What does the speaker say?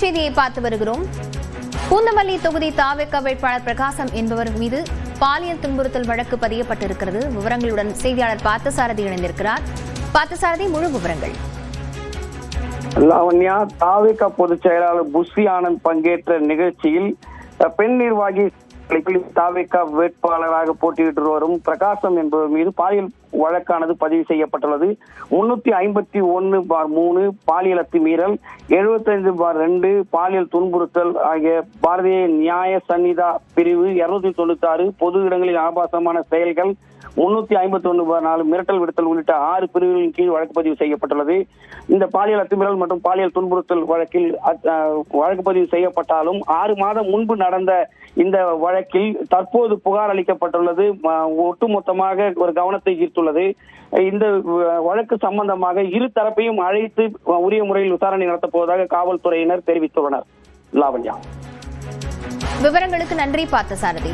செய்தியை பார்த்து வருகிறோம். பூந்தமல்லி தொகுதி தாவேக வேட்பாளர் பிரகாசம் என்பவர் மீது பாலியல் துன்புறுத்தல் வழக்கு பதியப்பட்டிருக்கிறது. விவரங்களுடன் செய்தியாளர் பார்த்தசாரதி இணைந்திருக்கிறார். பார்த்தசாரதி, முழு விவரங்கள். லாவண்யா, தாவேக பொதுச் செயலாளர் புஷி ஆனந்த் பங்கேற்ற நிகழ்ச்சியில் பெண் நிர்வாகி தாவேக வேட்பாளராக போட்டியிட்டு வரும் பிரகாசம் என்பவர் மீது பாலியல் வழக்கானது பதிவு செய்யப்பட்டுள்ளது. 351/3 பாலியல் அத்துமீறல், 75/2 பாலியல் துன்புறுத்தல் ஆகிய பாரதிய நியாய சன்னிதா பிரிவு 296 பொது இடங்களில் ஆபாசமான செயல்கள், 351/4 மிரட்டல் விடுத்தல் உள்ளிட்ட 6 பிரிவுகளின் கீழ் வழக்கு பதிவு செய்யப்பட்டுள்ளது. இந்த பாலியல் அத்துமீறல் மற்றும் பாலியல் துன்புறுத்தல் வழக்கில் வழக்கு பதிவு செய்யப்பட்டாலும் 6 மாதம் முன்பு நடந்த இந்த வழக்கில் தற்போது புகார் அளிக்கப்பட்டுள்ளது ஒட்டுமொத்தமாக ஒரு கவனத்தை ஈர்த்துள்ளது. இந்த வழக்கு சம்பந்தமாக இரு தரப்பையும் அழைத்து உரிய முறையில் விசாரணை நடத்தப் போவதாக காவல்துறையினர் தெரிவித்துள்ளனர். லாவண்யா, விவரங்களுக்கு நன்றி பார்த்தசாரதி.